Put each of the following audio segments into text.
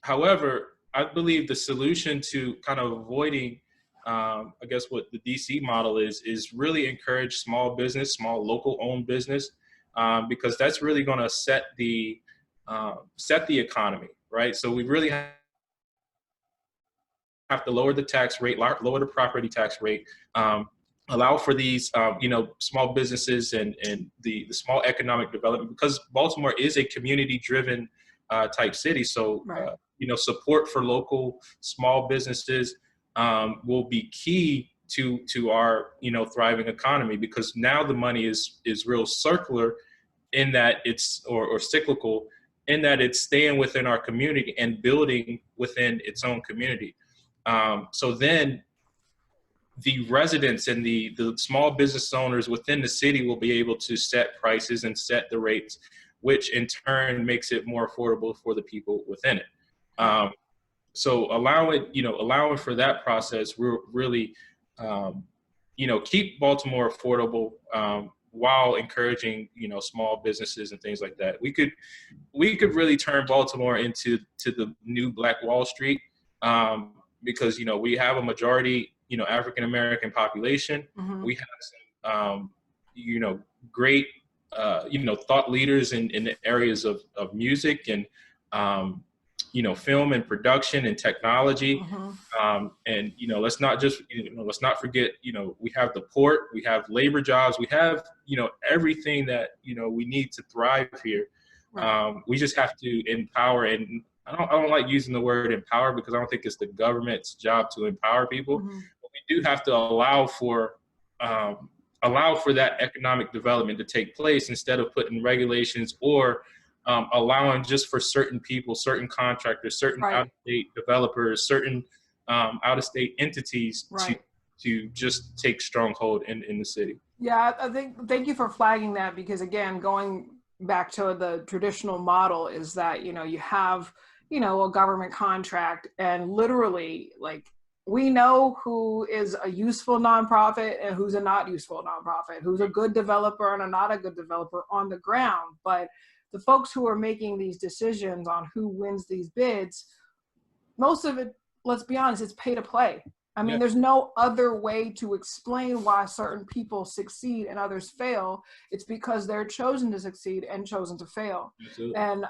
However, I believe the solution to kind of avoiding, I guess, what the DC model is really encourage small business, small local owned business, because that's really going to set the economy, right? So we really have to lower the tax rate, lower the property tax rate, allow for these, small businesses and the small economic development, because Baltimore is a community-driven type city. So, Right. Support for local small businesses will be key to our, thriving economy, because now the money is real circular in that it's or cyclical in that it's staying within our community and building within its own community. So then the residents and the small business owners within the city will be able to set prices and set the rates, which in turn makes it more affordable for the people within it. So allowing for that process, we're really, keep Baltimore affordable, while encouraging, small businesses and things like that. We could really turn Baltimore into the new Black Wall Street, because, we have a majority, African American population. Mm-hmm. We have some, great, thought leaders in the areas of music and, film and production and technology. Mm-hmm. And, let's not forget, we have the port, we have labor jobs, we have, everything that, we need to thrive here. Right. We just have to empower, and I don't like using the word empower, because I don't think it's the government's job to empower people. Mm-hmm. But we do have to allow for that economic development to take place, instead of putting regulations or allowing just for certain people, certain contractors, certain Right. out-of-state developers, certain out-of-state entities Right. to just take stronghold in the city. Yeah, thank you for flagging that, because again, going back to the traditional model is that, you have, a government contract, and literally, like, we know who is a useful nonprofit and who's a not useful nonprofit, who's a good developer and a not a good developer on the ground. But the folks who are making these decisions on who wins these bids, most of it, let's be honest, it's pay to play. I mean, There's no other way to explain why certain people succeed and others fail. It's because they're chosen to succeed and chosen to fail. Absolutely. And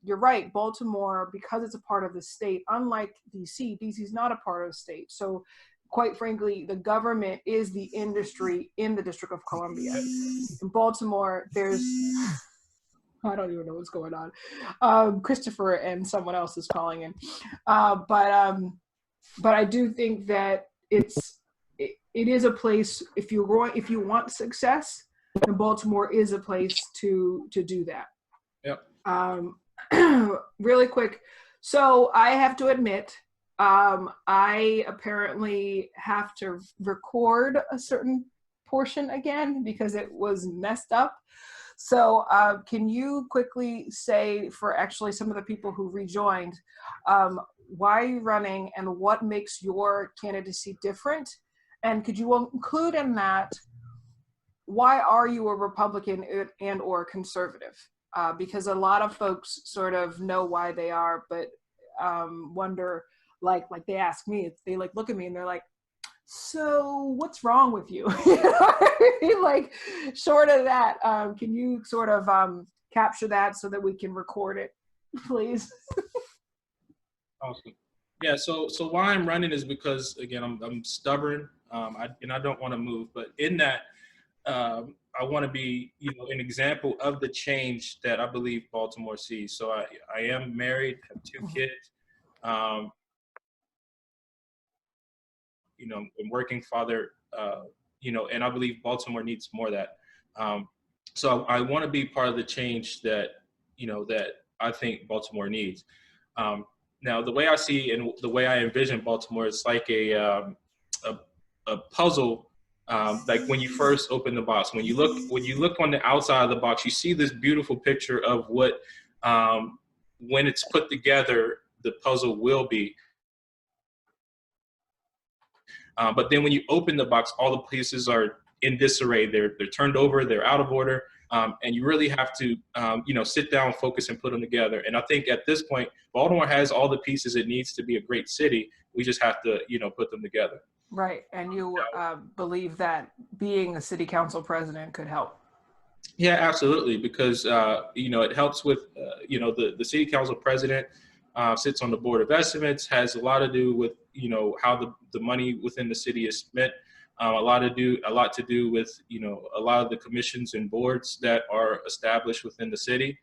you're right, Baltimore, because it's a part of the state, unlike DC, DC's not a part of the state. So quite frankly, the government is the industry in the District of Columbia. In Baltimore, there's, I don't even know what's going on. Christopher and someone else is calling in. But I do think that it is a place, if you want success, then Baltimore is a place to do that. Yep. Really quick. So I have to admit, I apparently have to record a certain portion again because it was messed up. So can you quickly say, for actually some of the people who rejoined, why are you running and what makes your candidacy different? And could you include in that, why are you a Republican and or conservative? Because a lot of folks sort of know why they are, but wonder, like they ask me, they like look at me and they're like, so what's wrong with you? Like, short of that, can you sort of capture that so that we can record it, please? Awesome. Yeah. So why I'm running is because, again, I'm stubborn, and I don't want to move. But in that, I want to be, an example of the change that I believe Baltimore sees. So I am married, have 2 kids. A working father, and I believe Baltimore needs more of that. So I want to be part of the change that I think Baltimore needs. Now, the way I see and the way I envision Baltimore, it's like a puzzle. Like when you first open the box, when you look on the outside of the box, you see this beautiful picture of what, when it's put together, the puzzle will be. But then when you open the box, all the pieces are in disarray. They're turned over. They're out of order. And you really have to, sit down, focus, and put them together. And I think at this point, Baltimore has all the pieces it needs to be a great city. We just have to, put them together. Right. And you believe that being a city council president could help? Yeah, absolutely. Because, it helps with, the city council president sits on the board of estimates, has a lot to do with, how the money within the city is spent. A lot to do with, a lot of the commissions and boards that are established within the city.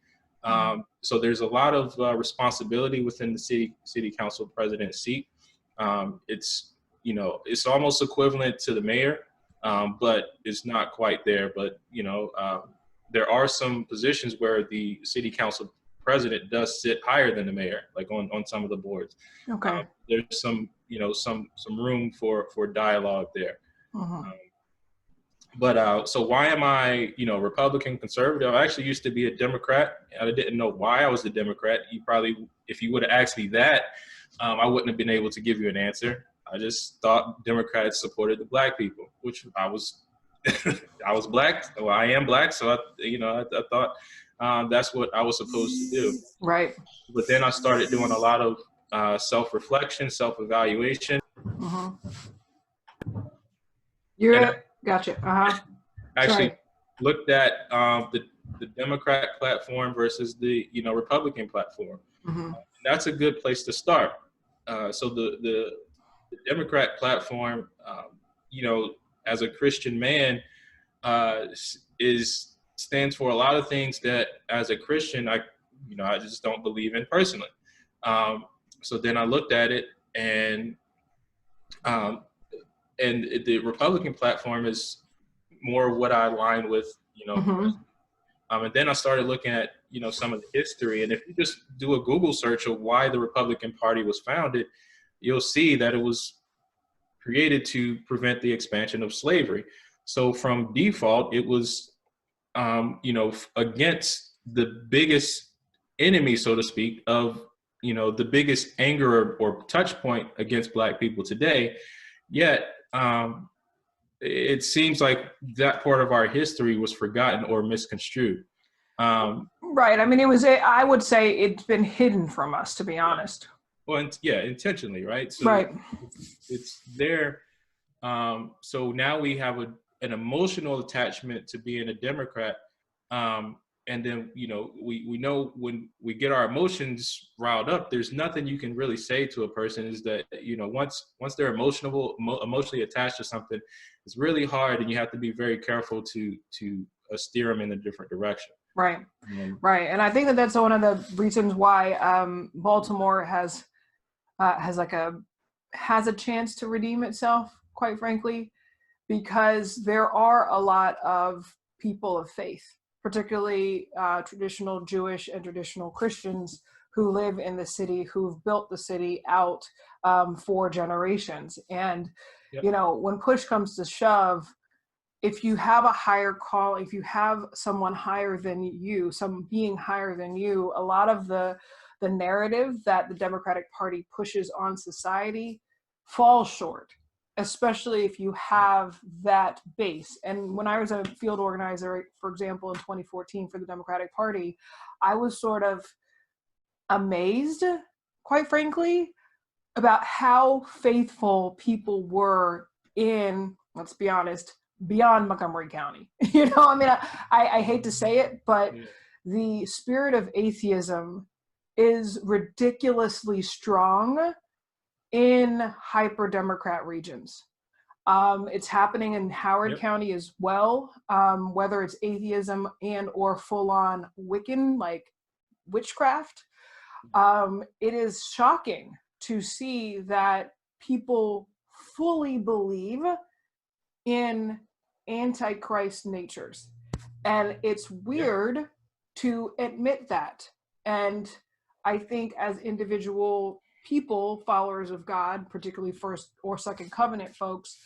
So there's a lot of responsibility within the city council president seat. It's almost equivalent to the mayor, but it's not quite there. But, there are some positions where the city council president does sit higher than the mayor, like on some of the boards. Okay. There's some room for dialogue there. So why am I, Republican, conservative? I actually used to be a Democrat. I didn't know why I was a Democrat. If you would have asked me that, I wouldn't have been able to give you an answer. I just thought Democrats supported the black people, which I was, I was black. Well, I am black. So I thought that's what I was supposed to do. Right. But then I started doing a lot of self-reflection, self-evaluation. Gotcha. Actually looked at the Democrat platform versus the Republican platform. That's a good place to start. So the Democrat platform, as a Christian man, stands for a lot of things that as a Christian I just don't believe in personally. So then I looked at it, and the Republican platform is more what I align with, and then I started looking at, some of the history. And if you just do a Google search of why the Republican Party was founded, you'll see that it was created to prevent the expansion of slavery. So from default, it was, against the biggest enemy, so to speak, of, the biggest anger or touch point against black people today. Yet, it seems like that part of our history was forgotten or misconstrued. Right. I mean, I would say it's been hidden from us, to be honest. Well, intentionally, right? So right. It's there. So now we have an emotional attachment to being a Democrat. And then, we know when we get our emotions riled up, there's nothing you can really say to a person is that, once they're emotionally attached to something, it's really hard, and you have to be very careful to steer them in a different direction. Right. Right. And I think that that's one of the reasons why Baltimore has a chance to redeem itself, quite frankly, because there are a lot of people of faith, particularly traditional Jewish and traditional Christians who live in the city, who've built the city out for generations. And, when push comes to shove, if you have a higher call, if you have someone higher than you, some being higher than you, a lot of the narrative that the Democratic Party pushes on society falls short, especially if you have that base. And when I was a field organizer, for example, in 2014 for the Democratic Party, I was sort of amazed, quite frankly, about how faithful people were in, let's be honest, beyond Montgomery County. I hate to say it, but the spirit of atheism is ridiculously strong in hyper-Democrat regions. It's happening in Howard County as well, whether it's atheism and or full-on Wiccan, like witchcraft. It is shocking to see that people fully believe in antichrist natures. And it's weird to admit that. And I think as individual people, followers of God, particularly first or second covenant folks,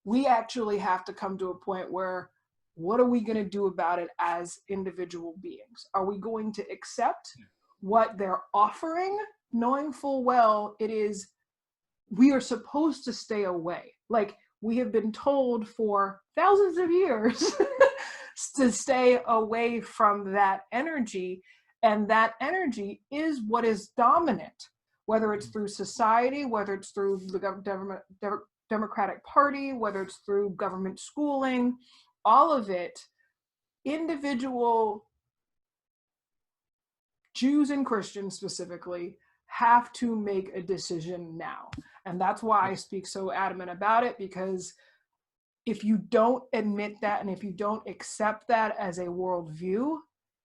we actually have to come to a point where, what are we going to do about it as individual beings? Are we going to accept what they're offering, knowing full well we are supposed to stay away? Like, we have been told for thousands of years to stay away from that energy. And that energy is what is dominant, whether it's through society, whether it's through the Democratic Party, whether it's through government schooling, all of it. Individual Jews and Christians specifically have to make a decision now. And that's why I speak so adamant about it, because if you don't admit that and if you don't accept that as a worldview,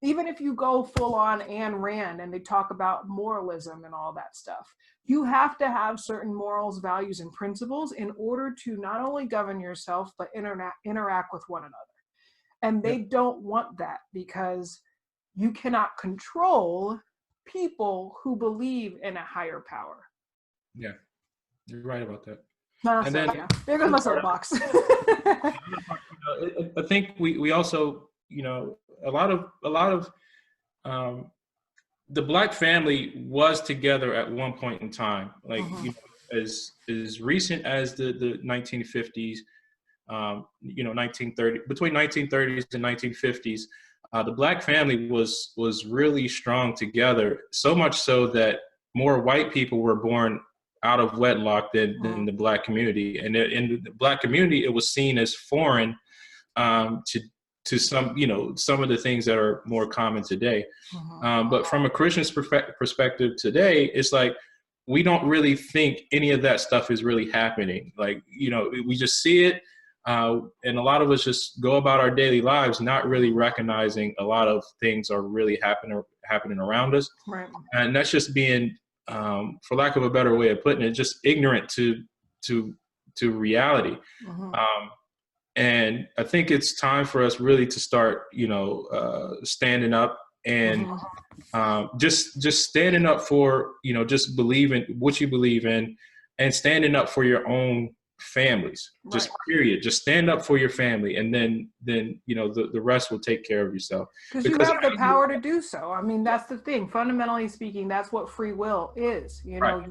even if you go full on Ayn Rand and they talk about moralism and all that stuff, you have to have certain morals, values, and principles in order to not only govern yourself, but interact with one another. And they don't want that, because you cannot control people who believe in a higher power. Yeah, you're right about that. And then, there goes my soapbox. I think we also, a lot of the Black family was together at one point in time, like as recent as the 1950s, 1930, between 1930s and 1950s. The Black family was really strong together, so much so that more white people were born out of wedlock than the Black community. And in the Black community, it was seen as foreign to some of the things that are more common today. But from a Christian's perspective today, it's like we don't really think any of that stuff is really happening. Like, we just see it. And a lot of us just go about our daily lives, not really recognizing a lot of things are really happening around us. Right. And that's just being, for lack of a better way of putting it, just ignorant to reality. And I think it's time for us really to start, standing up and just standing up for, just believing what you believe in, and standing up for your own families, just period. Just stand up for your family, and then the rest will take care of yourself. Because you have the power to do so. I mean, that's the thing. Fundamentally speaking, that's what free will is.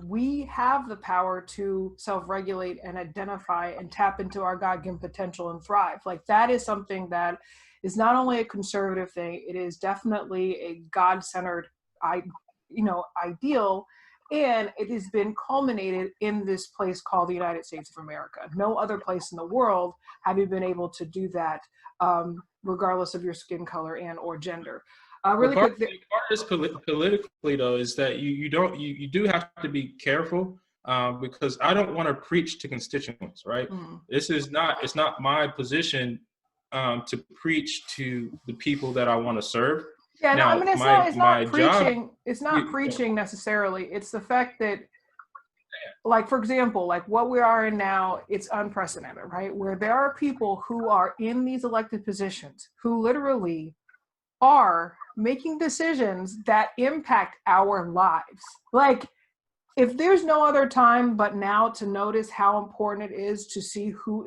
We have the power to self-regulate and identify and tap into our God-given potential and thrive. Like, that is something that is not only a conservative thing, it is definitely a God-centered ideal. And it has been culminated in this place called the United States of America. No other place in the world have you been able to do that, regardless of your skin color and or gender. Part of this politically, though, is that you do have to be careful, because I don't want to preach to constituents, right? It's not my position to preach to the people that I want to serve. Yeah, no, I mean, it's not preaching. It's not preaching necessarily. It's the fact that, like, for example, like what we are in now, it's unprecedented, right? Where there are people who are in these elected positions who literally are making decisions that impact our lives. Like, if there's no other time but now to notice how important it is to see who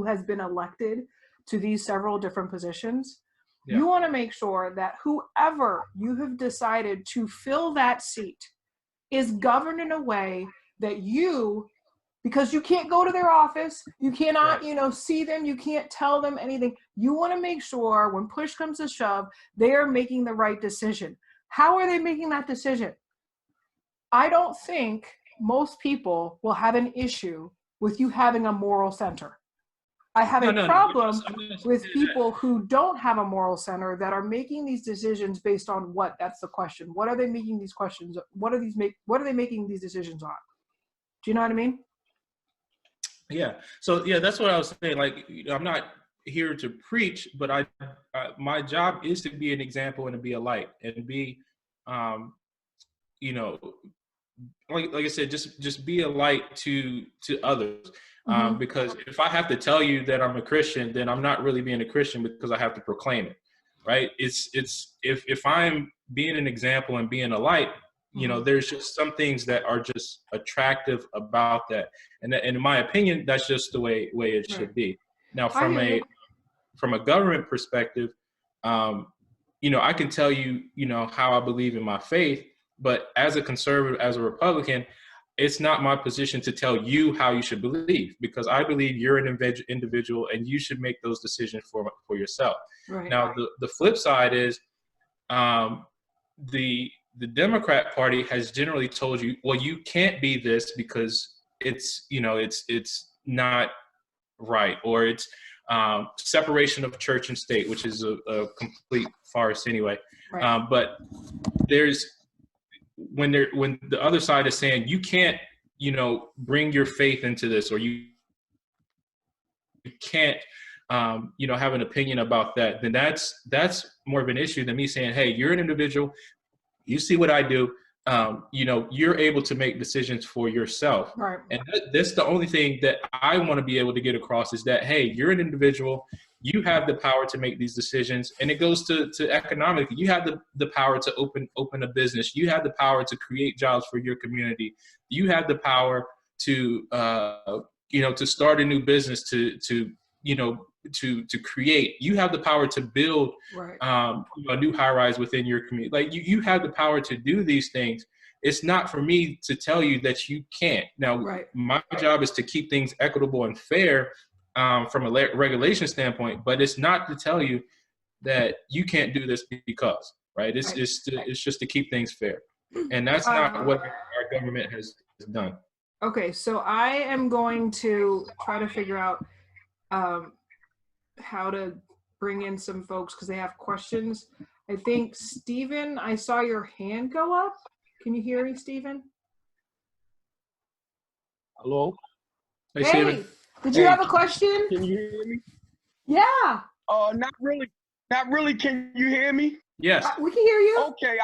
has been elected to these several different positions. You want to make sure that whoever you have decided to fill that seat is governed in a way that because you can't go to their office, you cannot, see them, you can't tell them anything. You want to make sure when push comes to shove, they are making the right decision. How are they making that decision? I don't think most people will have an issue with you having a moral center. I have a problem with people who don't have a moral center that are making these decisions based on what? That's the question. What are they making these questions? What are they making these decisions on? Do you know what I mean? Yeah. So that's what I was saying. Like, I'm not here to preach, but my job is to be an example and to be a light and be, like I said, just be a light to others. Because if I have to tell you that I'm a Christian, then I'm not really being a Christian, because I have to proclaim it, right? It's if I'm being an example and being a light, there's just some things that are just attractive about that, and in my opinion, that's just the way it should be. Now, from a government perspective, I can tell you, how I believe in my faith, but as a conservative, as a Republican, it's not my position to tell you how you should believe, because I believe you're an individual and you should make those decisions for yourself. Right. Now, the flip side is the Democrat Party has generally told you, well, you can't be this because it's, you know, it's not right, or it's separation of church and state, which is a complete farce anyway. Right. But there's when the other side is saying you can't, you know, bring your faith into this, or you can't, you know, have an opinion about that, then that's more of an issue than me saying, hey, you're an individual, you see what I do, you know, you're able to make decisions for yourself. Right. And that's the only thing that I want to be able to get across, is that, hey, you're an individual, you have the power to make these decisions. And it goes to economically, you have the power to open a business, you have the power to create jobs for your community, you have the power to you know, to start a new business, to you know, to create, you have the power to build Right. a new high rise within your community. Like you have the power to do these things. It's not for me to tell you that you can't. Now, Right. my job is to keep things equitable and fair from a regulation standpoint, but it's not to tell you that you can't do this because, right? It's just to keep things fair. And that's not what our government has done. Okay, so I am going to try to figure out how to bring in some folks because they have questions. I think, Stephen, I saw your hand go up. Can you hear me, Stephen? Hello? Hey, Hey, Stephen. did you have a question? Can you hear me? Yeah. Not really. Not really. Can you hear me? Yes. We can hear you. Okay.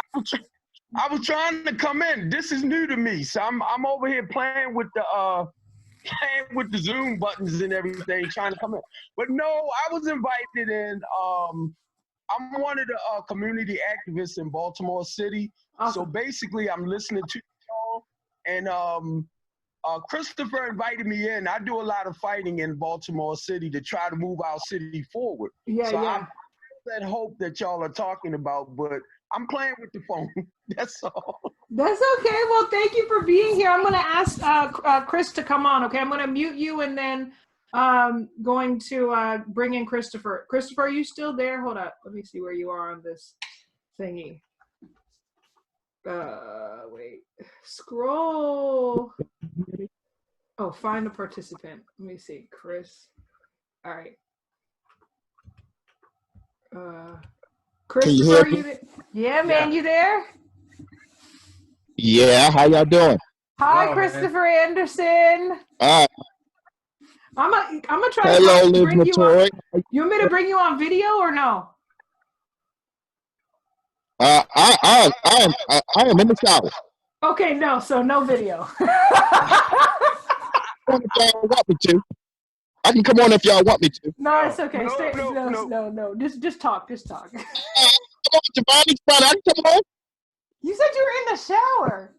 I was trying to come in. This is new to me, so I'm over here playing with the Zoom buttons and everything, trying to come in. But no, I was invited in. I'm one of the community activists in Baltimore City. Awesome. So basically, I'm listening to y'all, and Christopher invited me in. I do a lot of fighting in Baltimore City to try to move our city forward. Yeah, so yeah. I'm that hope that y'all are talking about, but I'm playing with the phone. That's all. That's okay. Well, thank you for being here. I'm going to ask Chris to come on. Okay, I'm going to mute you and then going to bring in Christopher. Christopher, are you still there? Hold up. Let me see where you are on this thingy. Wait. Scroll. Oh, find a participant. Let me see. Chris. All right. Christopher, are you there? Yeah, man, you there? Yeah, how y'all doing? Hi, Christopher Anderson. I'm gonna try Hello, to Liz bring you Matory. on. You want me to bring you on video or no? I am in the shower. Okay, no, so no video. If y'all want me to, I can come on if y'all want me to. No, it's okay. No. No. Just talk. Come on, Jovani, I can come on. You said you were in the shower.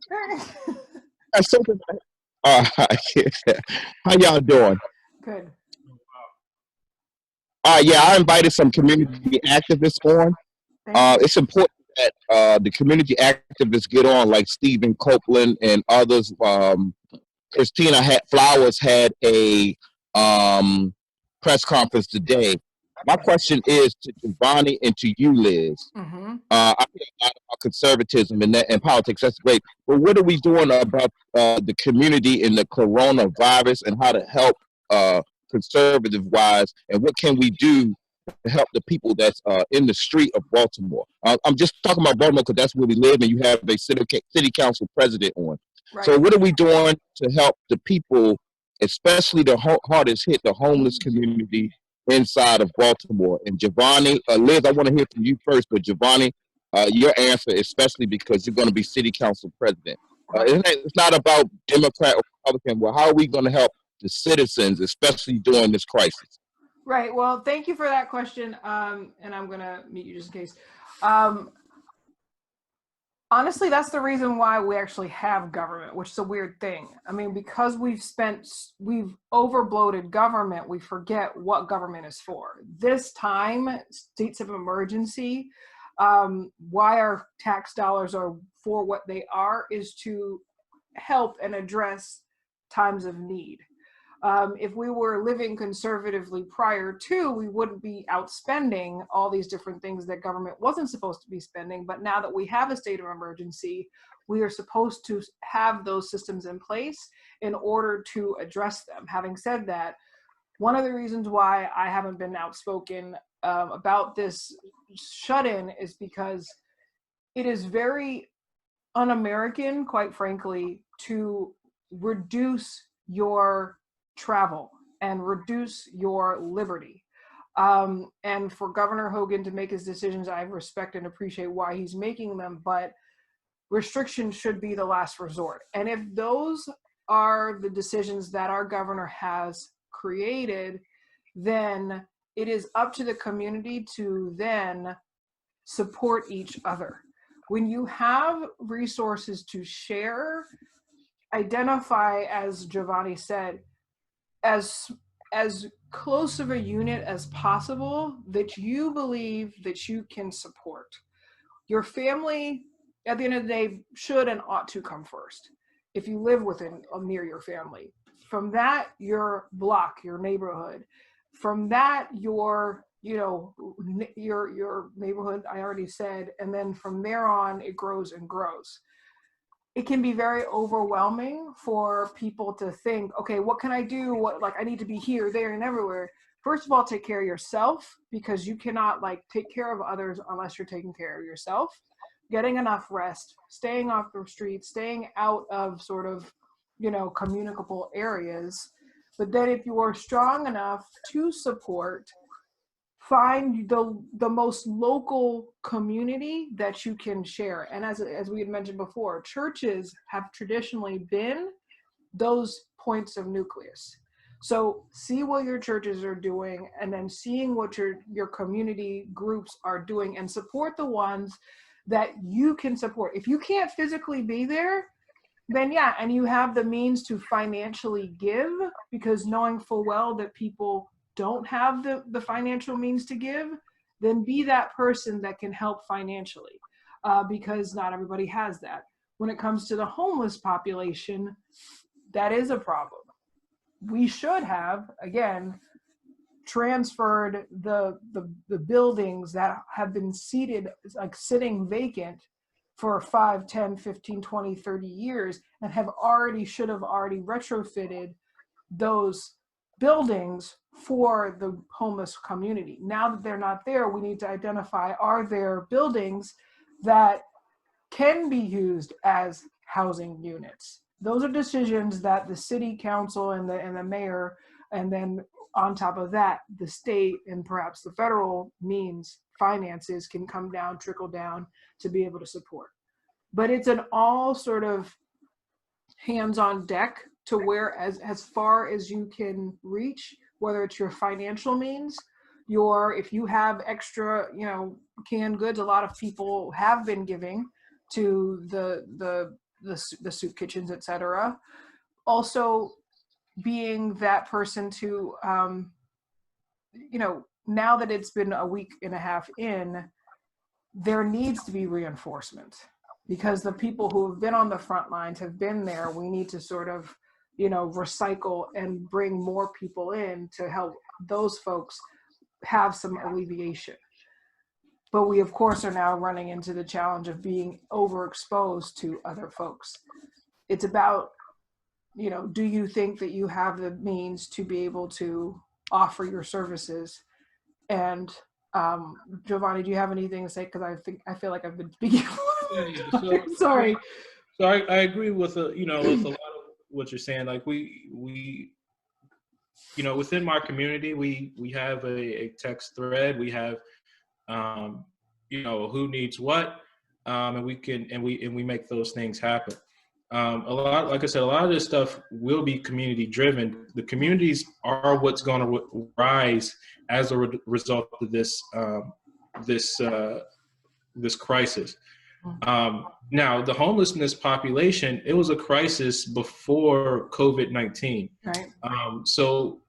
That's something. How y'all doing? Good. Yeah, I invited some community activists on. It's important that the community activists get on, like Stephen Copeland and others. Christina Flowers had a press conference today. My question is to Jovani and to you, Liz. Mm-hmm. I hear a lot about conservatism and politics. That's great. But what are we doing about the community in the coronavirus and how to help conservative-wise? And what can we do to help the people that's in the street of Baltimore? I'm just talking about Baltimore because that's where we live, and you have a city council president on. Right. So what are we doing to help the people, especially the hardest hit, the homeless community inside of Baltimore? And Jovani, Liz, I want to hear from you first, but Jovani, your answer, especially because you're going to be city council president. It's not about Democrat or Republican. Well, how are we going to help the citizens, especially during this crisis? Right. Well, thank you for that question. And I'm going to mute you just in case. Honestly, that's the reason why we actually have government, which is a weird thing. I mean, because we've overbloated government, we forget what government is for. This time, states of emergency, why our tax dollars are for what they are is to help and address times of need. If we were living conservatively prior to, we wouldn't be outspending all these different things that government wasn't supposed to be spending. But now that we have a state of emergency, we are supposed to have those systems in place in order to address them. Having said that, one of the reasons why I haven't been outspoken about this shut-in is because it is very un-American, quite frankly, to reduce your travel and reduce your liberty. And for Governor Hogan to make his decisions, I respect and appreciate why he's making them, but restrictions should be the last resort. And if those are the decisions that our governor has created, then it is up to the community to then support each other. When you have resources to share, identify, as Jovani said, as close of a unit as possible that you believe that you can support. Your family, at the end of the day, should and ought to come first if you live within or near your family. From that, your block, your neighborhood. From that, your neighborhood, I already said, and then from there on, it grows and grows. It can be very overwhelming for people to think, okay, what can I do? I need to be here, there, and everywhere. First of all, take care of yourself, because you cannot take care of others unless you're taking care of yourself. Getting enough rest, staying off the streets, staying out of sort of, communicable areas. But then if you are strong enough to support, find the most local community that you can share. And as we had mentioned before, churches have traditionally been those points of nucleus. So see what your churches are doing, and then seeing what your community groups are doing, and support the ones that you can support. If you can't physically be there, then yeah, and you have the means to financially give, because knowing full well that people don't have the financial means to give, then be that person that can help financially, because not everybody has that. When it comes to the homeless population, that is a problem. We should have, again, transferred the buildings that have been sitting vacant for 5, 10, 15, 20, 30 years, and should have already retrofitted those buildings for the homeless community. Now that they're not there, we need to identify, are there buildings that can be used as housing units? Those are decisions that the city council and the mayor, and then on top of that, the state and perhaps the federal finances can come down, trickle down to be able to support. But it's an all sort of hands on deck to where as far as you can reach, whether it's your financial means, if you have extra, canned goods. A lot of people have been giving to the soup kitchens, etc. Also being that person to, now that it's been a week and a half in, there needs to be reinforcement, because the people who have been on the front lines have been there. We need to sort of, recycle and bring more people in to help those folks have some alleviation. But we, of course, are now running into the challenge of being overexposed to other folks. It's about, do you think that you have the means to be able to offer your services? And Jovani, do you have anything to say? Because I feel like I've been speaking. Sorry. So I agree with with a lot of what you're saying. Like we within my community, we have a text thread. We have who needs what, and we make those things happen. Like I said, a lot of this stuff will be community driven. The communities are what's going to rise as a result of this crisis. Now, the homelessness population, it was a crisis before COVID-19. Right. So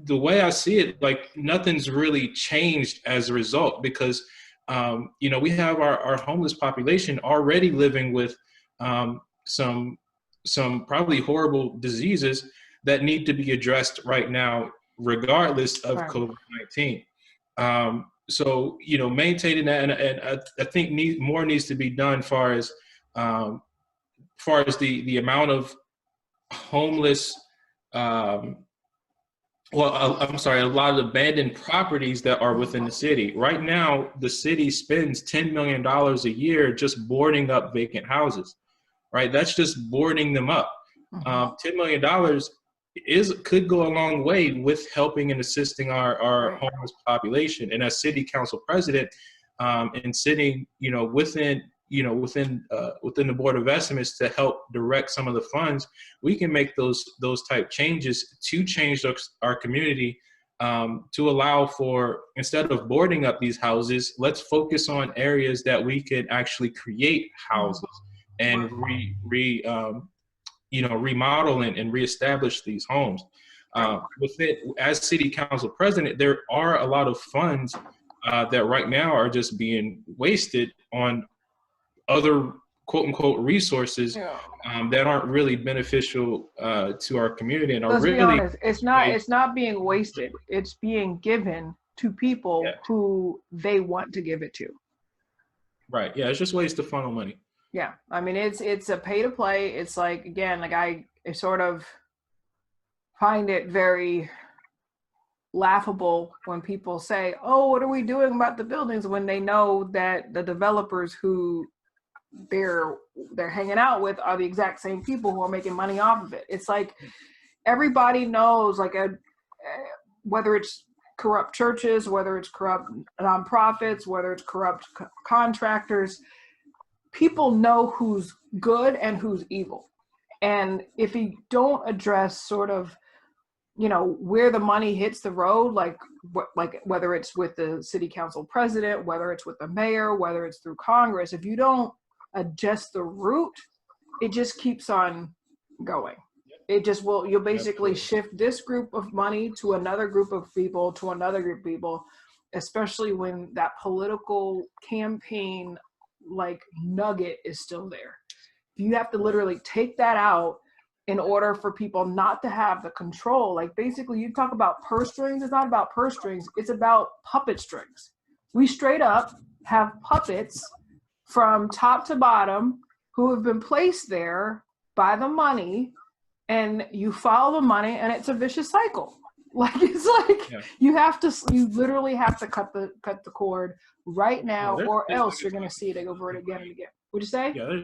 the way I see it, nothing's really changed as a result, because we have our homeless population already living with some some probably horrible diseases that need to be addressed right now, regardless of COVID-19. So, you know, maintaining that, and I think more needs to be done far as the amount of homeless, I'm sorry, a lot of abandoned properties that are within the city. Right now, the city spends $10 million a year just boarding up vacant houses, right? That's just boarding them up. $10 million could go a long way with helping and assisting our homeless population. And as city council president, and sitting, you know, within the Board of Estimates to help direct some of the funds, we can make those type changes to change our community, to allow for, instead of boarding up these houses, let's focus on areas that we could actually create houses and remodel and reestablish these homes. With it, as city council president, there are a lot of funds that right now are just being wasted on other quote unquote resources that aren't really beneficial to our community and are Let's really be honest, it's not being wasted. It's being given to people who they want to give it to. Right. Yeah, it's just ways to funnel money. Yeah. I mean, it's a pay to play. It's like, again, like I sort of find it very laughable when people say, oh, what are we doing about the buildings, when they know that the developers who they're hanging out with are the exact same people who are making money off of it. It's like everybody knows, like whether it's corrupt churches, whether it's corrupt nonprofits, whether it's corrupt contractors, people know who's good and who's evil. And if you don't address sort of, you know, where the money hits the road, like whether it's with the city council president, whether it's with the mayor, whether it's through Congress, if you don't adjust the route, it just keeps on going. It just will, you'll basically shift this group of money to another group of people, to another group of people, especially when that political campaign like nugget is still there. You have to literally take that out in order for people not to have the control. Like basically you talk about purse strings, it's not about purse strings, it's about puppet strings. We straight up have puppets from top to bottom who have been placed there by the money, and you follow the money and it's a vicious cycle. Like it's like you literally have to cut the cord right now, or else you're going to see it over it again and again. What'd you say? Yeah,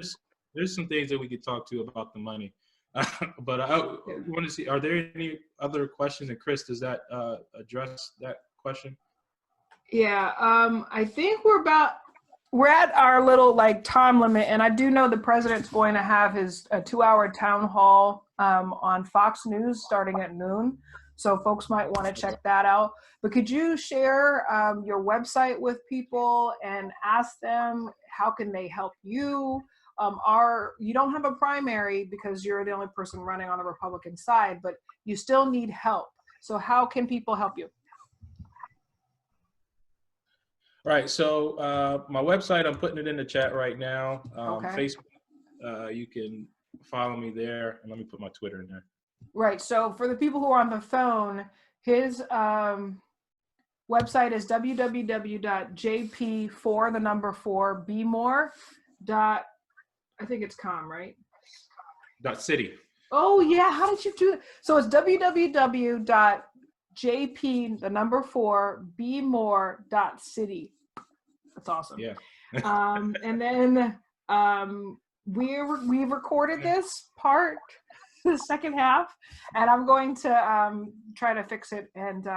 there's some things that we could talk to about the money. But I want to see, are there any other questions? And Chris, does that address that question? Yeah, I think we're at our little like time limit, and I do know the president's going to have his 2-hour town hall on Fox News starting at noon. So folks might want to check that out. But could you share your website with people and ask them how can they help you? You don't have a primary because you're the only person running on the Republican side, but you still need help. So how can people help you? Right. So my website, I'm putting it in the chat right now. Facebook, you can follow me there. And let me put my Twitter in there. Right. So for the people who are on the phone, his website is www.jp4bmore. I think it's .com, right? .city. Oh yeah, how did you do it? So it's www.jp4bmore.city. That's awesome. Yeah. And then we recorded this part, the second half, and I'm going to try to fix it and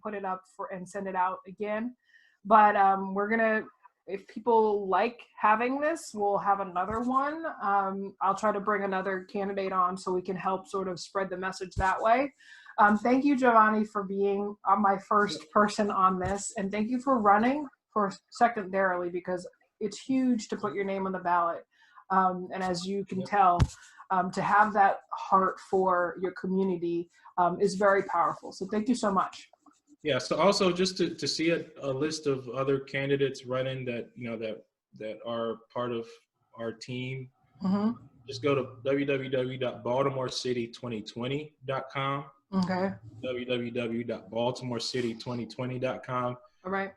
put it up and send it out again. But we're gonna, if people like having this, we'll have another one. I'll try to bring another candidate on so we can help sort of spread the message that way. Thank you, Jovani, for being my first person on this. And thank you for running for secondarily, because it's huge to put your name on the ballot. And as you can tell, to have that heart for your community is very powerful. So thank you so much. Yeah. So also just to see a list of other candidates running that, you know, that are part of our team. Mm-hmm. Just go to www.baltimorecity2020.com. Okay. www.baltimorecity2020.com. All right.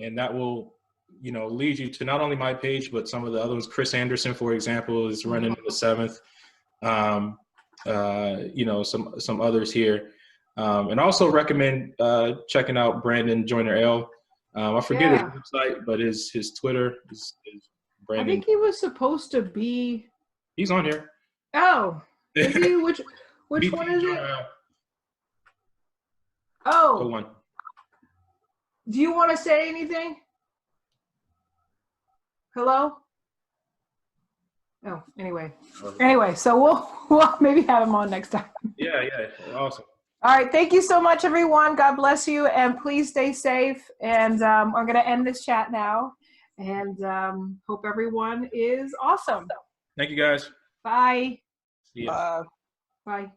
And that will, lead you to not only my page, but some of the other ones. Chris Anderson, for example, is running in the 7th. Some others here. And also recommend checking out Brandon Joyner L. I forget his website, but his Twitter is Brandon. I think he was supposed to be. He's on here. Oh, is he? Which one is it? Oh, one. Do you want to say anything? Hello? Oh, anyway, so we'll maybe have him on next time. Yeah, awesome. All right, thank you so much, everyone. God bless you, and please stay safe. And I'm going to end this chat now, and hope everyone is awesome. Thank you, guys. Bye. See ya. Bye.